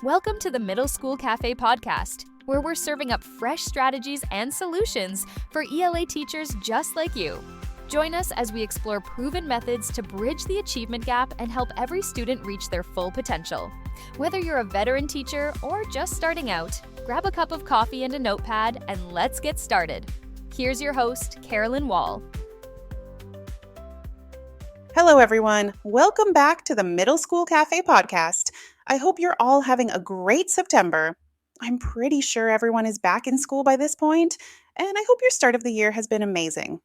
Welcome to the Middle School Cafe podcast, where we're serving up fresh strategies and solutions for ELA teachers just like you. Join us as we explore proven methods to bridge the achievement gap and help every student reach their full potential. Whether you're a veteran teacher or just starting out, grab a cup of coffee and a notepad and let's get started. Here's your host, Carolyn Wall. Hello, everyone. Welcome back to the Middle School Cafe podcast. I hope you're all having a great September. I'm pretty sure everyone is back in school by this point, and I hope your start of the year has been amazing.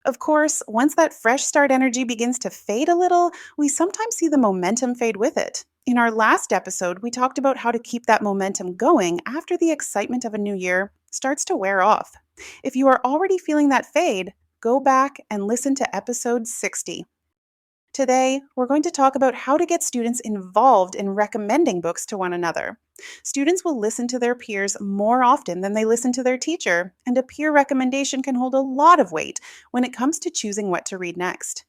Of course, once that fresh start energy begins to fade a little, we sometimes see the momentum fade with it. In our last episode, we talked about how to keep that momentum going after the excitement of a new year starts to wear off. If you are already feeling that fade, go back and listen to episode 60. Today, we're going to talk about how to get students involved in recommending books to one another. Students will listen to their peers more often than they listen to their teacher, and a peer recommendation can hold a lot of weight when it comes to choosing what to read next.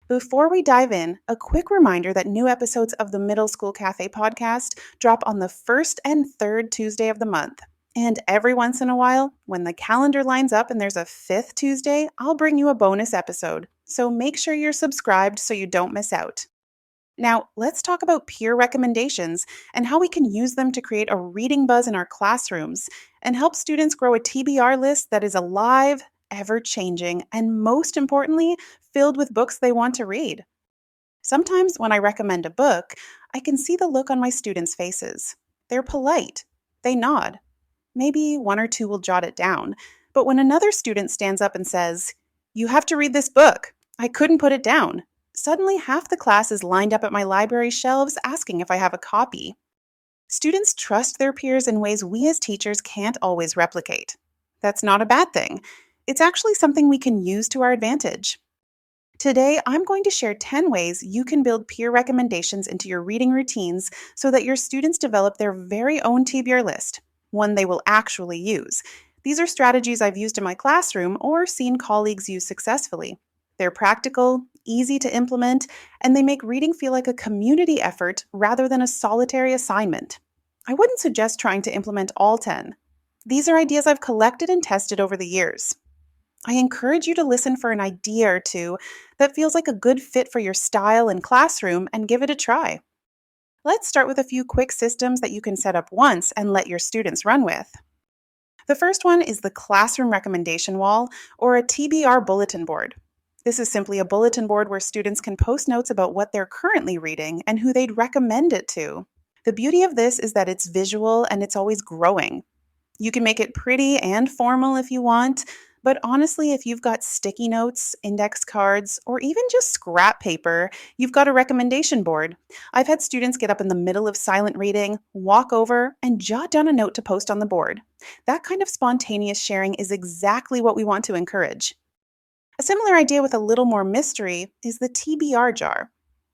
Before we dive in, a quick reminder that new episodes of the Middle School Cafe podcast drop on the first and third Tuesday of the month. And every once in a while, when the calendar lines up and there's a fifth Tuesday, I'll bring you a bonus episode. So make sure you're subscribed so you don't miss out. Now, let's talk about peer recommendations and how we can use them to create a reading buzz in our classrooms and help students grow a TBR list that is alive, ever-changing, and most importantly, filled with books they want to read. Sometimes when I recommend a book, I can see the look on my students' faces. They're polite. They nod. Maybe one or two will jot it down. But when another student stands up and says, "You have to read this book. I couldn't put it down," suddenly half the class is lined up at my library shelves asking if I have a copy. Students trust their peers in ways we as teachers can't always replicate. That's not a bad thing. It's actually something we can use to our advantage. Today, I'm going to share 10 ways you can build peer recommendations into your reading routines so that your students develop their very own TBR list, one they will actually use. These are strategies I've used in my classroom or seen colleagues use successfully. They're practical, easy to implement, and they make reading feel like a community effort rather than a solitary assignment. I wouldn't suggest trying to implement all 10. These are ideas I've collected and tested over the years. I encourage you to listen for an idea or two that feels like a good fit for your style and classroom and give it a try. Let's start with a few quick systems that you can set up once and let your students run with. The first one is the classroom recommendation wall, or a TBR bulletin board. This is simply a bulletin board where students can post notes about what they're currently reading and who they'd recommend it to. The beauty of this is that it's visual and it's always growing. You can make it pretty and formal if you want, but honestly, if you've got sticky notes, index cards, or even just scrap paper, you've got a recommendation board. I've had students get up in the middle of silent reading, walk over, and jot down a note to post on the board. That kind of spontaneous sharing is exactly what we want to encourage. A similar idea with a little more mystery is the TBR jar.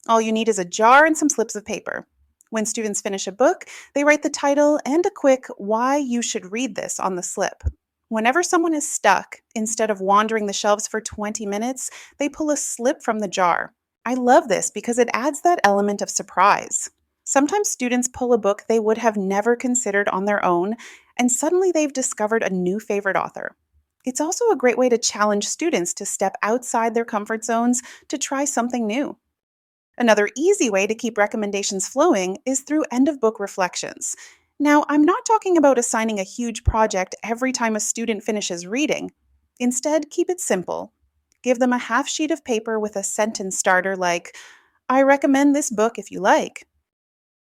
All you need is a jar and some slips of paper. When students finish a book, they write the title and a quick "why you should read this" on the slip. Whenever someone is stuck, instead of wandering the shelves for 20 minutes, they pull a slip from the jar. I love this because it adds that element of surprise. Sometimes students pull a book they would have never considered on their own, and suddenly they've discovered a new favorite author. It's also a great way to challenge students to step outside their comfort zones to try something new. Another easy way to keep recommendations flowing is through end-of-book reflections. Now, I'm not talking about assigning a huge project every time a student finishes reading. Instead, keep it simple. Give them a half sheet of paper with a sentence starter like, "I recommend this book if you like."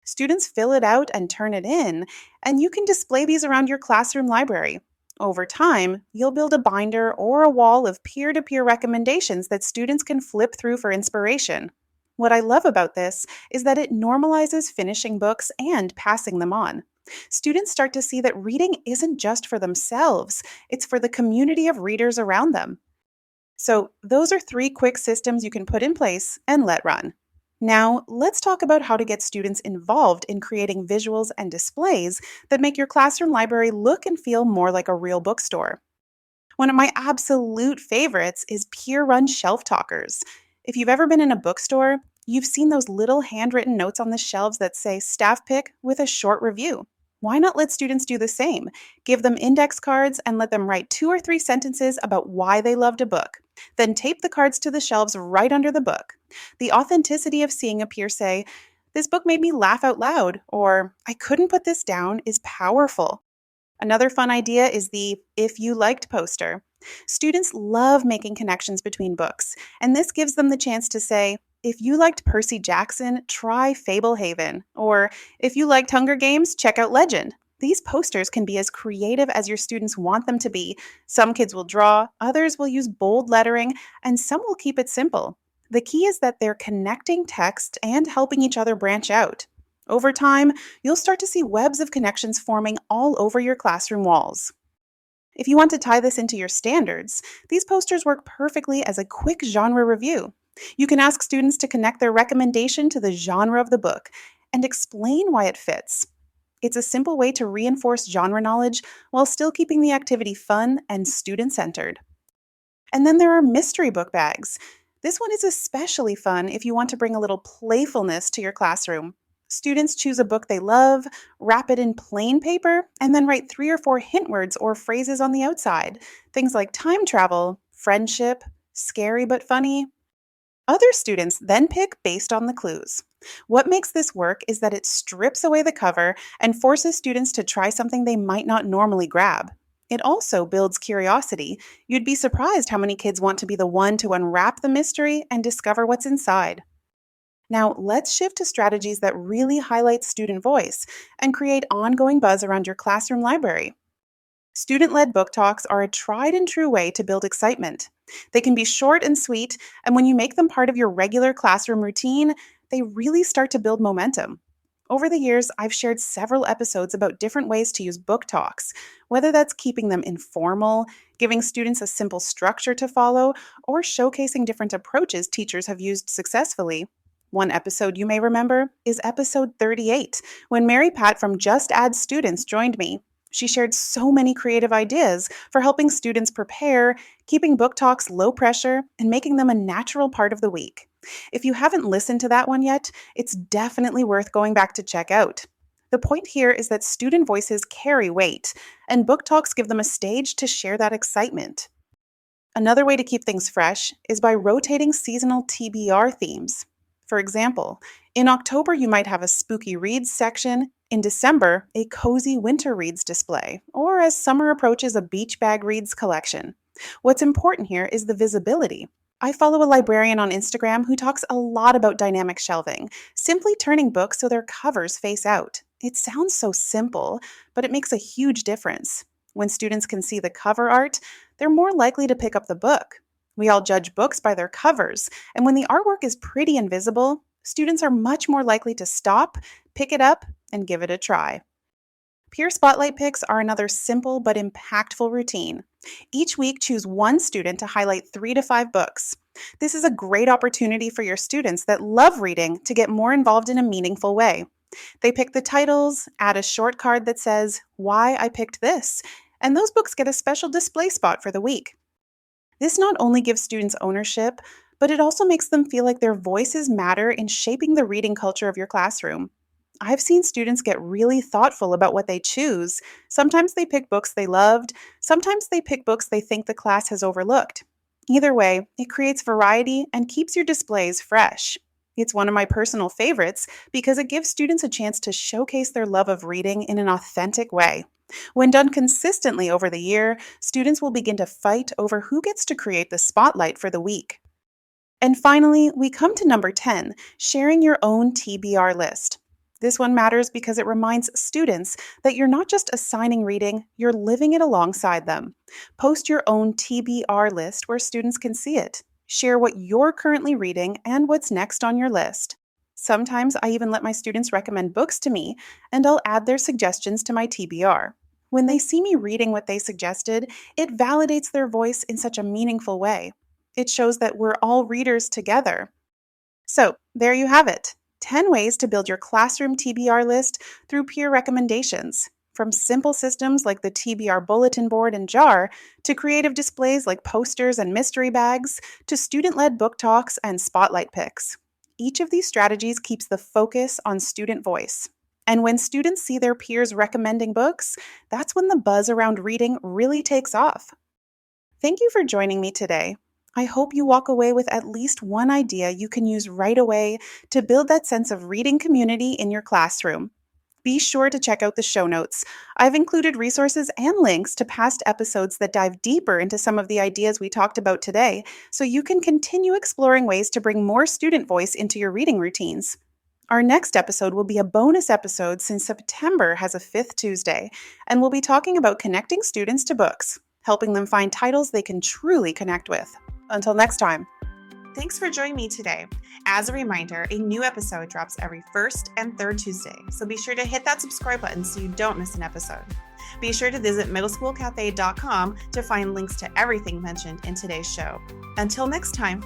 Students fill it out and turn it in, and you can display these around your classroom library. Over time, you'll build a binder or a wall of peer-to-peer recommendations that students can flip through for inspiration. What I love about this is that it normalizes finishing books and passing them on. Students start to see that reading isn't just for themselves, it's for the community of readers around them. So, those are 3 quick systems you can put in place and let run. Now, let's talk about how to get students involved in creating visuals and displays that make your classroom library look and feel more like a real bookstore. One of my absolute favorites is peer-run shelf talkers. If you've ever been in a bookstore, You've seen those little handwritten notes on the shelves that say staff pick with a short review. Why not let students do the same? Give them index cards and let them write 2 or 3 sentences about why they loved a book. Then tape the cards to the shelves right under the book. The authenticity of seeing a peer say, "This book made me laugh out loud," or "I couldn't put this down," is powerful. Another fun idea is the "if you liked" poster. Students love making connections between books, and this gives them the chance to say, "If you liked Percy Jackson, try Fablehaven," or "If you liked Hunger Games, check out Legend." These posters can be as creative as your students want them to be. Some kids will draw, others will use bold lettering, and some will keep it simple. The key is that they're connecting text and helping each other branch out. Over time, you'll start to see webs of connections forming all over your classroom walls. If you want to tie this into your standards, these posters work perfectly as a quick genre review. You can ask students to connect their recommendation to the genre of the book and explain why it fits. It's a simple way to reinforce genre knowledge while still keeping the activity fun and student centered. And then there are mystery book bags. This one is especially fun if you want to bring a little playfulness to your classroom. Students choose a book they love, wrap it in plain paper, and then write 3 or 4 hint words or phrases on the outside. Things like time travel, friendship, scary but funny. Other students then pick based on the clues. What makes this work is that it strips away the cover and forces students to try something they might not normally grab. It also builds curiosity. You'd be surprised how many kids want to be the one to unwrap the mystery and discover what's inside. Now, let's shift to strategies that really highlight student voice and create ongoing buzz around your classroom library. Student led book talks are a tried and true way to build excitement. They can be short and sweet, and when you make them part of your regular classroom routine, they really start to build momentum. Over the years, I've shared several episodes about different ways to use book talks, whether that's keeping them informal, giving students a simple structure to follow, or showcasing different approaches teachers have used successfully. One episode you may remember is episode 38, when Mary Pat from Just Add Students joined me. She shared so many creative ideas for helping students prepare, keeping book talks low pressure, and making them a natural part of the week. If you haven't listened to that one yet, it's definitely worth going back to check out. The point here is that student voices carry weight, and book talks give them a stage to share that excitement. Another way to keep things fresh is by rotating seasonal TBR themes. For example, in October you might have a spooky reads section, in December, a cozy winter reads display, or as summer approaches, a beach bag reads collection. What's important here is the visibility. I follow a librarian on Instagram who talks a lot about dynamic shelving, simply turning books so their covers face out. It sounds so simple, but it makes a huge difference. When students can see the cover art, they're more likely to pick up the book. We all judge books by their covers, and when the artwork is pretty and visible, students are much more likely to stop, pick it up, and give it a try. Peer spotlight picks are another simple but impactful routine. Each week, choose one student to highlight 3 to 5 books. This is a great opportunity for your students that love reading to get more involved in a meaningful way. They pick the titles, add a short card that says, "Why I picked this," and those books get a special display spot for the week. This not only gives students ownership, but it also makes them feel like their voices matter in shaping the reading culture of your classroom. I've seen students get really thoughtful about what they choose. Sometimes they pick books they loved, sometimes they pick books they think the class has overlooked. Either way, it creates variety and keeps your displays fresh. It's one of my personal favorites because it gives students a chance to showcase their love of reading in an authentic way. When done consistently over the year, students will begin to fight over who gets to create the spotlight for the week. And finally, we come to number 10, sharing your own TBR list. This one matters because it reminds students that you're not just assigning reading, you're living it alongside them. Post your own TBR list where students can see it. Share what you're currently reading and what's next on your list. Sometimes I even let my students recommend books to me, and I'll add their suggestions to my TBR. When they see me reading what they suggested, it validates their voice in such a meaningful way. It shows that we're all readers together. So, there you have it. 10 ways to build your classroom TBR list through peer recommendations. From simple systems like the TBR bulletin board and jar, to creative displays like posters and mystery bags, to student-led book talks and spotlight picks. each of these strategies keeps the focus on student voice. And when students see their peers recommending books, that's when the buzz around reading really takes off. Thank you for joining me today. I hope you walk away with at least one idea you can use right away to build that sense of reading community in your classroom. Be sure to check out the show notes. I've included resources and links to past episodes that dive deeper into some of the ideas we talked about today, so you can continue exploring ways to bring more student voice into your reading routines. Our next episode will be a bonus episode since September has a fifth Tuesday, and we'll be talking about connecting students to books, helping them find titles they can truly connect with. Until next time. Thanks for joining me today. As a reminder, a new episode drops every first and third Tuesday, so be sure to hit that subscribe button so you don't miss an episode. Be sure to visit middleschoolcafe.com to find links to everything mentioned in today's show. Until next time.